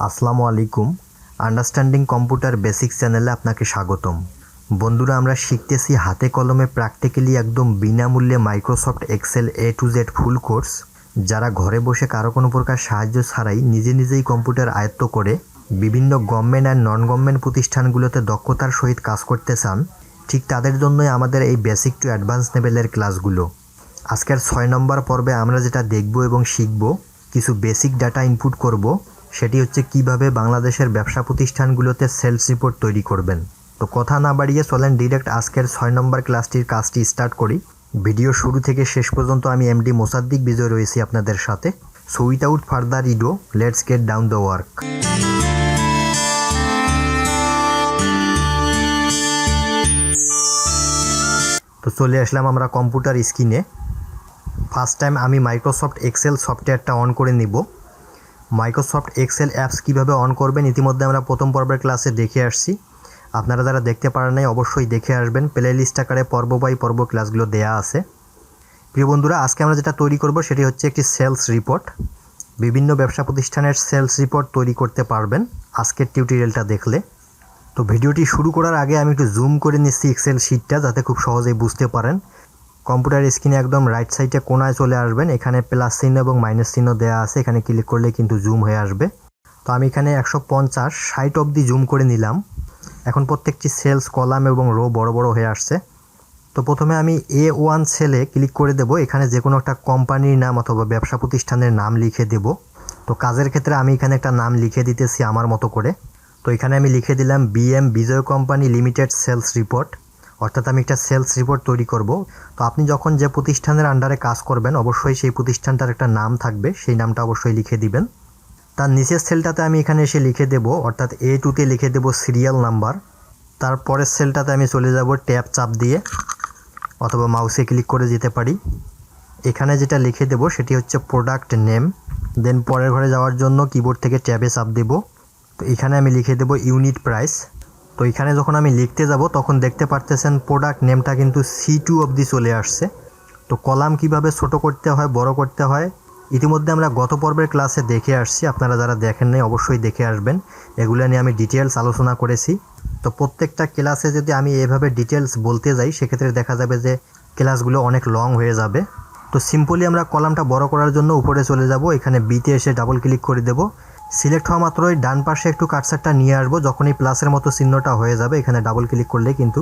আসসালামু আলাইকুম। Understanding computer basic চ্যানেলে আপনাকে স্বাগতম। বন্ধুরা, আমরা শিখতেছি হাতে কলমে প্র্যাকটিক্যালি একদম বিনামূল্যে Microsoft Excel A to Z full course. যারা ঘরে বসে কারো কোনো প্রকার সাহায্য ছাড়াই নিজেই কম্পিউটার আয়ত্ত করে বিভিন্ন গভর্নমেন্ট আর নন গভর্নমেন্ট প্রতিষ্ঠানগুলোতে দক্ষতার সহিত কাজ করতে চান, ঠিক তাদের জন্যই আমাদের এই বেসিক টু অ্যাডভান্স লেভেলের ক্লাসগুলো। আজকের 6 নম্বর পর্বে আমরা যেটা দেখব এবং শিখব, কিছু বেসিক ডাটা ইনপুট করব, সেটি হচ্ছে কিভাবে বাংলাদেশের ব্যবসা প্রতিষ্ঠানগুলোতে সেলস রিপোর্ট তৈরি করবেন। তো কথা না বাড়িয়ে চলেন ডিরেক্ট আজকের 6 নম্বর ক্লাসটির কাজটি স্টার্ট করি। ভিডিও শুরু থেকে শেষ পর্যন্ত আমি এমডি মোসাদ্দিক বিজয় রয়েছি আপনাদের সাথে। So without further ado, let's get down the work. তো চলে আসলাম আমরা কম্পিউটার স্ক্রিনে। ফার্স্ট টাইম আমি মাইক্রোসফট এক্সেল সফটওয়্যারটা অন করে নিব। মাইক্রোসফট এক্সেল অ্যাপস কীভাবে অন করবেন ইতিমধ্যে আমরা প্রথম পর্বের ক্লাসে দেখে আসছি। আপনারা যারা দেখতে পারেন নাই অবশ্যই দেখে আসবেন, প্লে লিস্ট আকারে পর্ব বাই পর্ব ক্লাসগুলো দেয়া আছে। প্রিয় বন্ধুরা, আজকে আমরা যেটা তৈরি করব সেটি হচ্ছে একটি সেলস রিপোর্ট। বিভিন্ন ব্যবসা প্রতিষ্ঠানের সেলস রিপোর্ট তৈরি করতে পারবেন আজকের টিউটোরিয়ালটা দেখলে। তো ভিডিওটি শুরু করার আগে আমি একটু জুম করে নিচ্ছি এক্সেল শিটটা, যাতে খুব সহজেই বুঝতে পারেন। কম্পিউটার স্ক্রিনে একদম রাইট সাইডে কোনায় চলে আসবেন, এখানে প্লাস চিহ্ন এবং মাইনাস চিহ্ন দেওয়া আছে, এখানে ক্লিক করলে কিন্তু জুম হয়ে আসবে। তো আমি এখানে 150 60 অবধি জুম করে নিলাম। এখন প্রত্যেকটি সেলস কলাম এবং রো বড় বড় হয়ে আসছে। তো প্রথমে আমি A1 সেলে ক্লিক করে দেব, এখানে যে কোনো একটা কোম্পানির নাম অথবা ব্যবসা প্রতিষ্ঠানের নাম লিখে দেব। তো কাজের ক্ষেত্রে আমি এখানে একটা নাম লিখে দিতেছি আমার মতো করে। তো এখানে আমি লিখে দিলাম BM বিজয় কোম্পানি লিমিটেড সেলস রিপোর্ট, অর্থাৎ আমি একটা সেলস রিপোর্ট তৈরি করব। তো আপনি যখন যে প্রতিষ্ঠানের আন্ডারে কাজ করবেন অবশ্যই সেই প্রতিষ্ঠানটার একটা নাম থাকবে, সেই নামটা অবশ্যই লিখে দিবেন। তার নিচের সেলটাতে আমি এখানে এসে লিখে দেব, অর্থাৎ A2তে লিখে দেব সিরিয়াল নাম্বার। তারপরের সেলটাতে আমি চলে যাব ট্যাব চাপ দিয়ে, অথবা মাউসে ক্লিক করে যেতে পারি। এখানে যেটা লিখে দেব সেটি হচ্ছে প্রোডাক্ট নেম। দেন পরের ঘরে যাওয়ার জন্য কিবোর্ড থেকে ট্যাবে চাপ দেব। তো এখানে আমি লিখে দেব ইউনিট প্রাইস। তো এখানে যখন আমি লিখতে যাব তখন দেখতে পারতেছেন প্রোডাক্ট নেমটা কিন্তু C2 অবধি চলে আসছে। তো কলাম কিভাবে ছোট করতে হয় বড় করতে হয় ইতিমধ্যে আমরা গত পর্বের ক্লাসে দেখে আসছি, আপনারা যারা দেখেন নাই অবশ্যই দেখে আসবেন। এগুলো নিয়ে আমি ডিটেলস আলোচনা করেছি। তো প্রত্যেকটা ক্লাসে যদি আমি এভাবে ডিটেলস বলতে যাই সেক্ষেত্রে দেখা যাবে যে ক্লাসগুলো অনেক লং হয়ে যাবে। তো সিম্পলি আমরা কলামটা বড় করার জন্য উপরে চলে যাব, এখানে বিতে এসে ডাবল ক্লিক করে দেব। সিলেক্ট হওয়া মাত্রই ডান পাশে একটু কার্সারটা নিয়ে আসবো, যখনই প্লাসের মতো চিহ্নটা হয়ে যাবে এখানে ডাবল ক্লিক করলে কিন্তু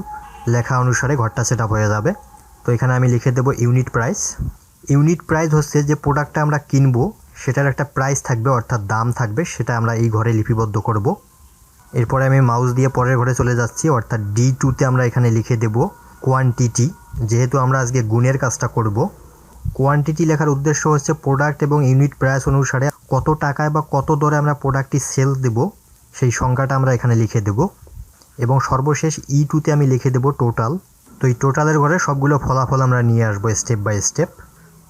লেখা অনুসারে ঘরটা সেট আপ হয়ে যাবে। তো এখানে আমি লিখে দেব ইউনিট প্রাইস। ইউনিট প্রাইস হচ্ছে যে প্রোডাক্টটা আমরা কিনবো সেটার একটা প্রাইস থাকবে, অর্থাৎ দাম থাকবে, সেটা আমরা এই ঘরে লিপিবদ্ধ করব। এরপরে আমি মাউস দিয়ে পরের ঘরে চলে যাচ্ছি, অর্থাৎ D2তে আমরা এখানে লিখে দেব কোয়ান্টিটি। যেহেতু আমরা আজকে গুণের কাজটা করব, কোয়ান্টিটি লেখার উদ্দেশ্য হচ্ছে প্রোডাক্ট এবং ইউনিট প্রাইস অনুসারে কত টাকায় বা কত দরে আমরা প্রোডাক্টটি সেল দেব সেই সংখ্যাটা আমরা এখানে লিখে দেব। এবং সর্বশেষ E2তে আমি লিখে দেব টোটাল। তো এই টোটালের ঘরে সবগুলো ফলাফল আমরা নিয়ে আসবো স্টেপ বাই স্টেপ।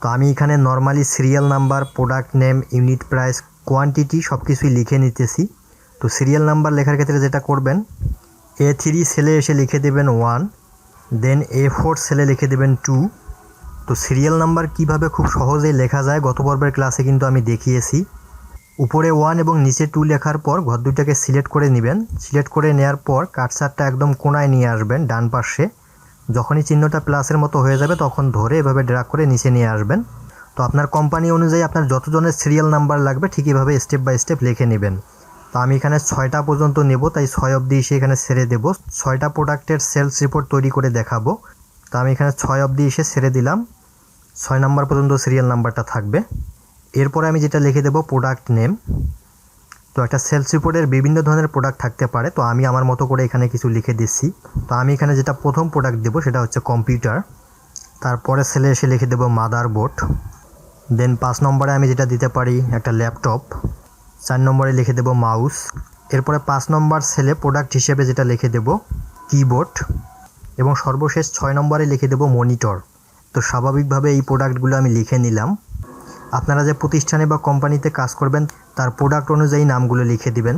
তো আমি এখানে normally serial number, product name, unit price, quantity সব কিছুই লিখে নিতেছি। তো সিরিয়াল নাম্বার লেখার ক্ষেত্রে যেটা করবেন, A3 সেলে এসে লিখে দেবেন 1, দেন A4 সেলে লিখে দেবেন 2। তো সিরিয়াল নাম্বার কিভাবে খুব সহজেই লেখা যায় গত পর্বের ক্লাসে কিন্তু আমি দেখিয়েছি। উপরে 1 এবং নিচে 2 লেখার পর ঘর দুইটাকে সিলেক্ট করে নেবেন। সিলেক্ট করে নেওয়ার পর কার্সারটা একদম কোণায় নিয়ে আসবেন ডান পাশে। যখনই চিহ্নটা প্লাসের মতো হয়ে যাবে তখন ধরে এভাবে ড্র্যাগ করে নিচে নিয়ে আসবেন। তো আপনার কোম্পানি অনুযায়ী আপনার যতজনের সিরিয়াল নাম্বার লাগবে ঠিক এভাবে স্টেপ বাই স্টেপ লিখে নেবেন। তো আমি এখানে 6টা পর্যন্ত নেব, তাই 6 অবধি এসে এখানে ছেড়ে দেব। 6টা প্রোডাক্টের সেলস রিপোর্ট তৈরি করে দেখাবো। তো আমি এখানে 6 অবধি এসে ছেড়ে দিলাম। 6 নাম্বার পর্যন্ত সিরিয়াল নাম্বারটা থাকবে। এরপরে আমি যেটা লিখে দেব প্রোডাক্ট নেম। তো একটা সেলস রিপোর্টের বিভিন্ন ধরনের প্রোডাক্ট থাকতে পারে, তো আমি আমার মতো করে এখানে কিছু লিখে দিচ্ছি। তো আমি এখানে যেটা প্রথম প্রোডাক্ট দেবো সেটা হচ্ছে কম্পিউটার। তারপরে সেলে এসে লিখে দেবো মাদারবোর্ড। দেন 5 নম্বরে আমি যেটা দিতে পারি একটা ল্যাপটপ। 4 নম্বরে লিখে দেবো মাউস। এরপরে 5 নম্বর সেলে প্রোডাক্ট হিসেবে যেটা লিখে দেবো কিবোর্ড। এবং সর্বশেষ 6 নম্বরে লিখে দেবো মনিটর। তো স্বাভাবিকভাবে এই প্রোডাক্টগুলো আমি লিখে নিলাম। আপনারা যে প্রতিষ্ঠানে বা কোম্পানিতে কাজ করবেন তার প্রোডাক্ট অনুযায়ী নামগুলো লিখে দিবেন।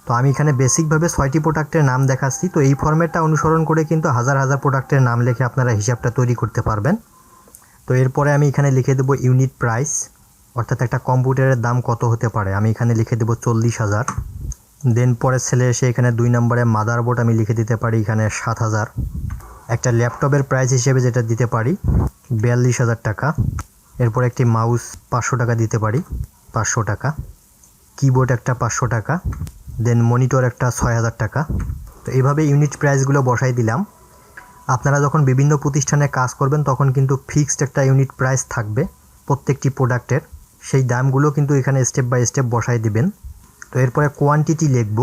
তো আমি এখানে বেসিকভাবে 6টি প্রোডাক্টের নাম দেখাচ্ছি। তো এই ফরম্যাটটা অনুসরণ করে কিন্তু হাজার হাজার প্রোডাক্টের নাম লিখে আপনারা হিসাবটা তৈরি করতে পারবেন। তো এরপরে আমি এখানে লিখে দেবো ইউনিট প্রাইস। অর্থাৎ একটা কম্পিউটারের দাম কত হতে পারে। আমি এখানে লিখে দেব 40,000। দেন পরের সেলে এসে এখানে 2 নম্বরে মাদারবোর্ড আমি লিখে দিতে পারি এখানে 7,000। একটা ল্যাপটপের প্রাইস হিসেবে যেটা দিতে পারি 42,000 টাকা। এরপর একটি মাউস 500 টাকা দিতে পারি, 500 টাকা। কিবোর্ড একটা 500 টাকা। দেন মনিটর একটা 6,000 টাকা। তো এইভাবে ইউনিট প্রাইসগুলো বসাই দিলাম। আপনারা যখন বিভিন্ন প্রতিষ্ঠানে কাজ করবেন তখন কিন্তু ফিক্সড একটা ইউনিট প্রাইস থাকবে প্রত্যেকটি প্রোডাক্টের, সেই দামগুলো কিন্তু এখানে স্টেপ বাই স্টেপ বসাই দিবেন। তো এরপরে কোয়ান্টিটি লিখব।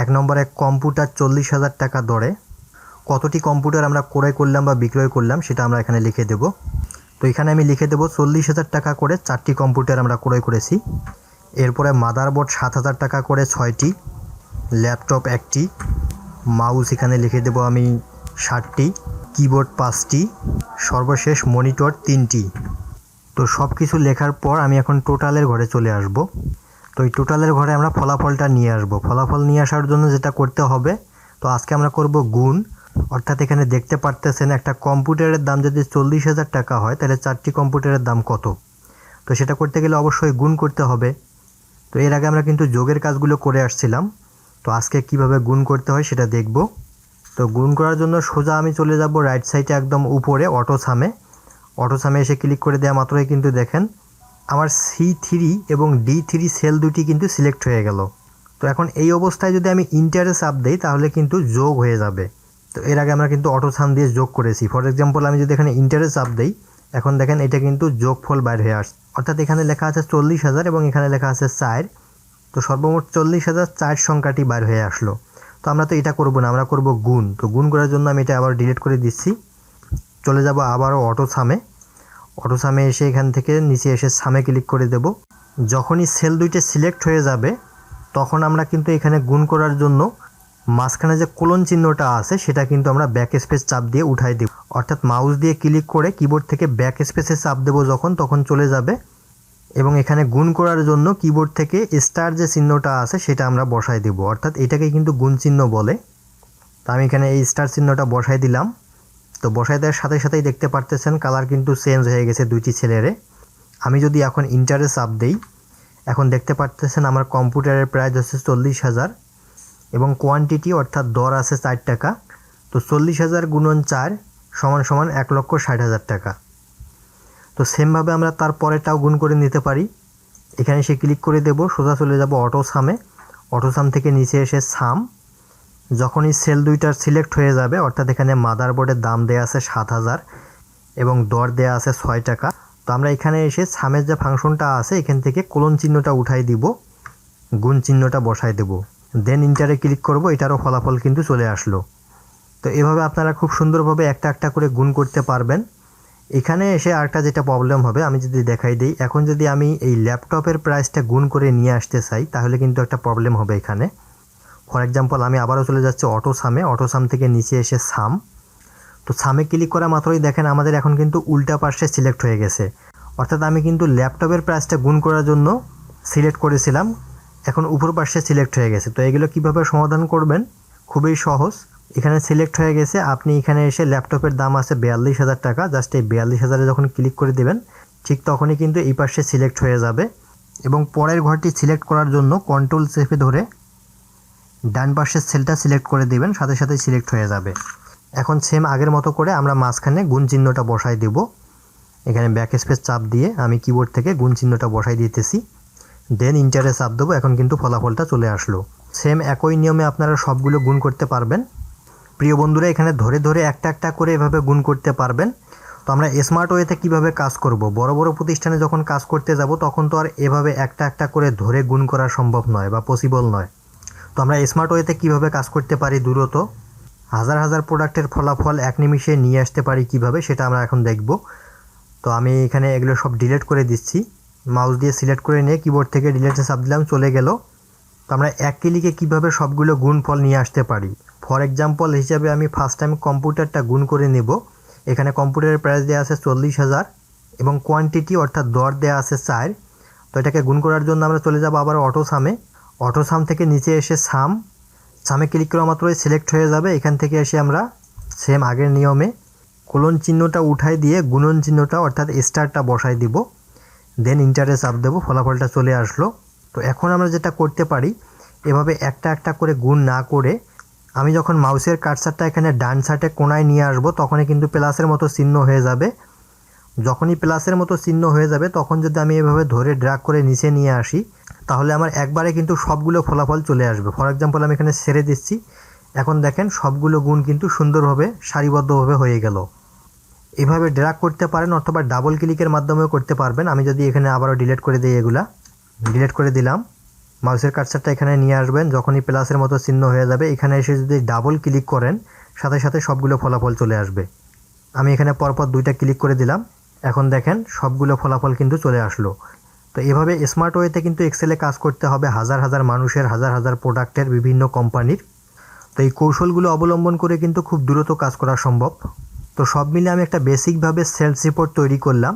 1 নম্বরে কম্পিউটার 40,000 টাকা দরে কতটি কম্পিউটার আমরা ক্রয় করলাম বা বিক্রয় করলাম সেটা আমরা এখানে লিখে দেব। তো এখানে আমি লিখে দেব 40,000 টাকা করে 4টি কম্পিউটার আমরা ক্রয় করেছি। এরপরে মাদারবোর্ড 7,000 টাকা করে 6টি, ল্যাপটপ 1টি, মাউস এখানে লিখে দেব আমি 60টি, কিবোর্ড 5টি, সর্বশেষ মনিটর 3টি। তো সব কিছু লেখার পর আমি এখন টোটালের ঘরে চলে আসব। তো এই টোটালের ঘরে আমরা ফলাফলটা নিয়ে আসব। ফলাফল নিয়ে আসার জন্য যেটা করতে হবে, তো আজকে আমরা করব গুণ। অর্থাৎ এখানে দেখতে পারতেছেন একটা কম্পিউটারের দাম যদি 40,000 টাকা হয় তাহলে 4টি কম্পিউটারের দাম কত। তো সেটা করতে গেলে অবশ্যই গুণ করতে হবে। তো এর আগে আমরা কিন্তু যোগের কাজগুলো করে আসছিলাম। তো আজকে কিভাবে গুণ করতে হয় সেটা দেখব। তো গুণ করার জন্য সোজা আমি চলে যাব রাইট সাইডে একদম উপরে অটো সামে এসে ক্লিক করে দেওয়া মাত্রই কিন্তু দেখেন আমার C3 এবং D3 সেল দুটি কিন্তু সিলেক্ট হয়ে গেল। তো এখন এই অবস্থায় যদি আমি ইন্টারে চাপ দেই তাহলে কিন্তু যোগ হয়ে যাবে। তো এর আগে আমরা কিন্তু অটো সাম দিয়ে যোগ করেছি। ফর এক্সাম্পল আমি যদি এখানে ইন্টারে চাপ দেই, এখন দেখেন এটা কিন্তু যোগফল বাইর হয়ে আসছে। অর্থাৎ এখানে লেখা আছে 40,000 এবং এখানে লেখা আছে 4। তো সর্বমোট 40,004 সংখ্যাটি বাইর হয়ে আসলো। তো আমরা তো এটা করব না, আমরা করব গুণ। তো গুণ করার জন্য আমি এটা আবার ডিলিট করে দিচ্ছি। চলে যাব আবারও অটো সামে এসে এখান থেকে নিচে এসে সামে ক্লিক করে দেব। যখনই সেল দুইটা সিলেক্ট হয়ে যাবে তখন আমরা কিন্তু এখানে গুণ করার জন্য মাঝখানে যে কোলন চিহ্নটা আছে সেটা কিন্তু আমরা ব্যাক স্পেস চাপ দিয়ে উঠাই দেব। অর্থাৎ মাউস দিয়ে ক্লিক করে কিবোর্ড থেকে ব্যাক স্পেসে চাপ দেব তখন চলে যাবে। এবং এখানে গুণ করার জন্য কিবোর্ড থেকে স্টার যে চিহ্নটা আছে সেটা আমরা বসাই দেব। অর্থাৎ এটাকে কিন্তু গুণ চিহ্ন বলে। তো আমি এখানে এই স্টার চিহ্নটা বসাই দিলাম। তো বসাই দেওয়ার সাথে সাথেই দেখতে পারতেছেন কালার কিন্তু চেঞ্জ হয়ে গেছে দুইটি ছেলেরে। আমি যদি এখন ইন্টারে চাপ দেই, এখন দেখতে পারতেছেন আমার কম্পিউটারের প্রাইস হচ্ছে 40,000 এবং কোয়ান্টিটি অর্থাৎ দর আছে 4 টাকা। তো 40,000 গুণন 4 সমান 1,60,000 টাকা। তো সেমভাবে আমরা তার পরেরটাও গুণ করে নিতে পারি। এখানে সে ক্লিক করে দেব, সোজা চলে যাব অটো সাম থেকে নিচে এসে সাম। যখনই সেল দুইটার সিলেক্ট হয়ে যাবে, অর্থাৎ এখানে মাদারবোর্ডের দাম দেয়া আছে 7,000 এবং দর দেয়া আছে 6 টাকা। তো আমরা এখানে এসে সামের যে ফাংশনটা আছে এখান থেকে কোলন চিহ্নটা উঠাই দিব, গুণ চিহ্নটা বসাই দেব। দেন ইন্টারে ক্লিক করব, এটারও ফলাফল কিন্তু চলে আসলো। তো এভাবে আপনারা খুব সুন্দরভাবে একটা একটা করে গুণ করতে পারবেন। এখানে এসে আরেকটা যেটা প্রবলেম হবে, আমি যদি দেখাই দিই, এখন যদি আমি এই ল্যাপটপের প্রাইসটা গুণ করে নিয়ে আসতে চাই তাহলে কিন্তু একটা প্রবলেম হবে এখানে। ফর এক্সাম্পল আমি আবারও চলে যাচ্ছি অটো সাম থেকে নিচে এসে সাম। তো সামে ক্লিক করা মাত্রই দেখেন আমাদের এখন কিন্তু উল্টা পাশে সিলেক্ট হয়ে গেছে। অর্থাৎ আমি কিন্তু ল্যাপটপের প্রাইসটা গুণ করার জন্য সিলেক্ট করেছিলাম, এখন উপর পাশে সিলেক্ট হয়ে গেছে। তো এগুলো কিভাবে সমাধান করবেন, খুবই সহজ। এখানে সিলেক্ট হয়ে গেছে, আপনি এখানে এসে ল্যাপটপের দাম আছে 42,000 টাকা, জাস্ট এই 42,000-এ যখন ক্লিক করে দেবেন ঠিক তখনই কিন্তু এই পাশে সিলেক্ট হয়ে যাবে। এবং পরের ঘরটি সিলেক্ট করার জন্য কন্ট্রোল চেপে ধরে ডান পাশের সেলটা সিলেক্ট করে দিবেন, সাথে সাথেই সিলেক্ট হয়ে যাবে। এখন সেম আগের মতো করে আমরা মাঝখানে গুণ চিহ্নটা বসাই দেব। এখানে ব্যাক স্পেস চাপ দিয়ে আমি কিবোর্ড থেকে গুণ চিহ্নটা বসাই দিতেছি। দেন ইন্টারে চাপ দেবো, এখন কিন্তু ফলাফলটা চলে আসলো। সেম একই নিয়মে আপনারা সবগুলো গুণ করতে পারবেন। প্রিয় বন্ধুরা, এখানে ধরে ধরে একটা একটা করে এভাবে গুণ করতে পারবেন। তো আমরা স্মার্ট ওয়েতে কিভাবে কাজ করব, বড় বড় প্রতিষ্ঠানে যখন কাজ করতে যাব তখন তো আর এভাবে একটা একটা করে ধরে গুণ করা সম্ভব নয় বা পসিবল নয়। তো আমরা স্মার্ট ওয়েতে কিভাবে কাজ করতে পারি দ্রুত, হাজার হাজার প্রোডাক্টের ফলাফল এক নিমিষে নিয়ে আসতে পারি কিভাবে, সেটা আমরা এখন দেখব। তো আমি এখানে এগুলো সব ডিলিট করে দিচ্ছি, মাউস দিয়ে সিলেক্ট করে নিয়ে কিবোর্ড থেকে ডিলিটে চাপ দিলাম, চলে গেল। তো আমরা এক ক্লিকে কীভাবে সবগুলো গুণফল নিয়ে আসতে পারি, ফর এক্সাম্পল হিসাবে আমি ফার্স্ট টাইম কম্পিউটারটা গুণ করে নেব। এখানে কম্পিউটারের প্রাইস দেওয়া আছে 40,000 এবং কোয়ান্টিটি অর্থাৎ দর দেওয়া আছে 4। তো এটাকে গুণ করার জন্য আমরা চলে যাব আবার অটো সাম থেকে নিচে এসে সামে ক্লিক করা মাত্রই সিলেক্ট হয়ে যাবে। এখান থেকে এসে আমরা সেম আগের নিয়মে কোলন চিহ্নটা উঠাই দিয়ে গুণন চিহ্নটা অর্থাৎ স্টারটা বসাই দিব। দেন ইন্টারে চাপ দেবো, ফলাফলটা চলে আসলো। তো এখন আমরা যেটা করতে পারি, এভাবে একটা একটা করে গুণ না করে আমি যখন মাউসের কার্সারটা এখানে ডান সাইডে কোণায় নিয়ে আসবো তখনই কিন্তু প্লাসের মতো চিহ্ন হয়ে যাবে। যখনই প্লাসের মতো চিহ্ন হয়ে যাবে তখন যদি আমি এভাবে ধরে ড্র্যাগ করে নিচে নিয়ে আসি তাহলে আমার একবারে কিন্তু সবগুলো ফলাফল চলে আসবে। ফর এক্সাম্পল আমি এখানে ছেড়ে দিচ্ছি, এখন দেখেন সবগুলো গুণ কিন্তু সুন্দরভাবে সারিবদ্ধভাবে হয়ে গেল। এভাবে ড্র্যাগ করতে পারেন অথবা ডাবল ক্লিকের মাধ্যমেও করতে পারবেন। আমি যদি এখানে আবারও ডিলিট করে দিই, এগুলা ডিলিট করে দিলাম, মাউসের কার্সারটা এখানে নিয়ে আসবেন, যখনই প্লাসের মতো চিহ্ন হয়ে যাবে এখানে এসে যদি ডাবল ক্লিক করেন সাথে সাথে সবগুলো ফলাফল চলে আসবে। আমি এখানে পরপর 2টা ক্লিক করে দিলাম, এখন দেখেন সবগুলো ফলাফল কিন্তু চলে আসলো। তো এভাবে স্মার্ট ওয়েতে কিন্তু এক্সেলে কাজ করতে হবে হাজার হাজার মানুষের, হাজার হাজার প্রোডাক্টের, বিভিন্ন কোম্পানির। তো এই কৌশলগুলো অবলম্বন করে কিন্তু খুব দ্রুত কাজ করা সম্ভব। তো সব মিলে আমি একটা বেসিকভাবে সেলস রিপোর্ট তৈরি করলাম।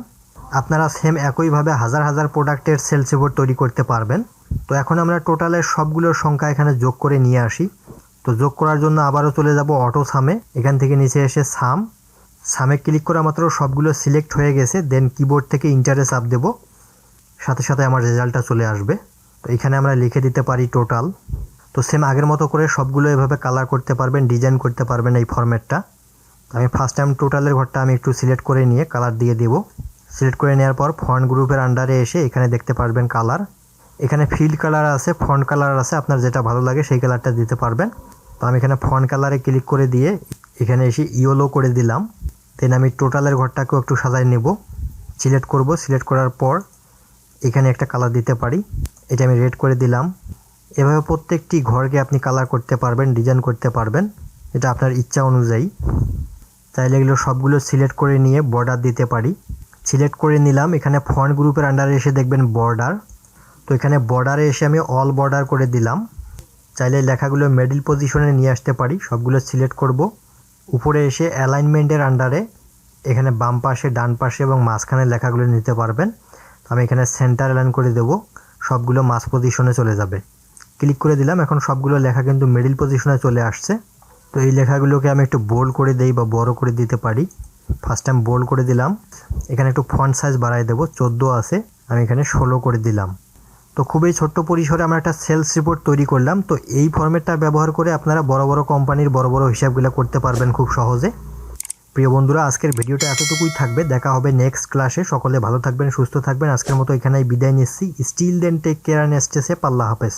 আপনারা সেম একইভাবে হাজার হাজার প্রোডাক্টের সেলস রিপোর্ট তৈরি করতে পারবেন। তো এখন আমরা টোটালের সবগুলোর সংখ্যা এখানে যোগ করে নিয়ে আসি। তো যোগ করার জন্য আবারও চলে যাব অটো সামে, এখান থেকে নিচে এসে সামে ক্লিক করা মাত্র সবগুলো সিলেক্ট হয়ে গেছে। দেন কিবোর্ড থেকে ইন্টারে চাপ দেব, সাথে সাথে আমার রেজাল্টটা চলে আসবে। তো এখানে আমরা লিখে দিতে পারি টোটাল। তো সেম আগের মতো করে সবগুলো এভাবে কালার করতে পারবেন, ডিজাইন করতে পারবেন এই ফরম্যাটটা। আমি ফার্স্ট টাইম টোটালের ঘরটা আমি একটু সিলেক্ট করে নিয়ে কালার দিয়ে দেব। সিলেক্ট করে নেওয়ার পর ফন্ট গ্রুপের আন্ডারে এসে এখানে দেখতে পারবেন কালার, এখানে ফিল্ড কালার আছে, ফন্ট কালার আছে, আপনার যেটা ভালো লাগে সেই কালারটা দিতে পারবেন। তো আমি এখানে ফন্ট কালারে ক্লিক করে দিয়ে এখানে এসে ইয়েলো করে দিলাম। দেন আমি টোটালের ঘরটাকেও একটু সাজায় নেব, সিলেক্ট করব, সিলেক্ট করার পর এখানে একটা কালার দিতে পারি, এটা আমি রেড করে দিলাম। এভাবে প্রত্যেকটি ঘরকে আপনি কালার করতে পারবেন, ডিজাইন করতে পারবেন, এটা আপনার ইচ্ছা অনুযায়ী। চাইলে এগুলো সবগুলো সিলেক্ট করে নিয়ে বর্ডার দিতে পারি, সিলেক্ট করে নিলাম। এখানে ফন্ট গ্রুপের আন্ডারে এসে দেখবেন বর্ডার, তো এখানে বর্ডারে এসে আমি অল বর্ডার করে দিলাম। চাইলে লেখাগুলো মিডল পজিশনে নিয়ে আসতে পারি, সবগুলো সিলেক্ট করব। উপরে এসে অ্যালাইনমেন্টের আন্ডারে এখানে বাম পাশে, ডান পাশে এবং মাঝখানে লেখাগুলো নিতে পারবেন। আমি এখানে সেন্টার অ্যালাইন করে দেব, সবগুলো মাঝ পজিশনে চলে যাবে। ক্লিক করে দিলাম, এখন সবগুলো লেখা কিন্তু মিডল পজিশনে চলে আসছে। তো এই লেখাগুলোকে আমি একটু বোল্ড করে দেই বা বড় করে দিতে পারি। ফার্স্ট টাইম বোল্ড করে দিলাম, এখানে একটু ফন্ট সাইজ বাড়াই দেব, 14 আছে, আমি এখানে 16 করে দিলাম। তো খুবই ছোট্ট পরিসরে আমরা একটা সেলস রিপোর্ট তৈরি করলাম। তো এই ফরম্যাটটা ব্যবহার করে আপনারা বড় বড় কোম্পানির বড় বড় হিসাবগুলো করতে পারবেন খুব সহজে। প্রিয় বন্ধুরা, আজকের ভিডিওটা এতটুকুই থাকবে, দেখা হবে নেক্সট ক্লাসে। সকলে ভালো থাকবেন, সুস্থ থাকবেন। আজকের মতো এখানেই বিদায় নিচ্ছি। Still then take care and stay safe. আল্লাহ হাফেজ।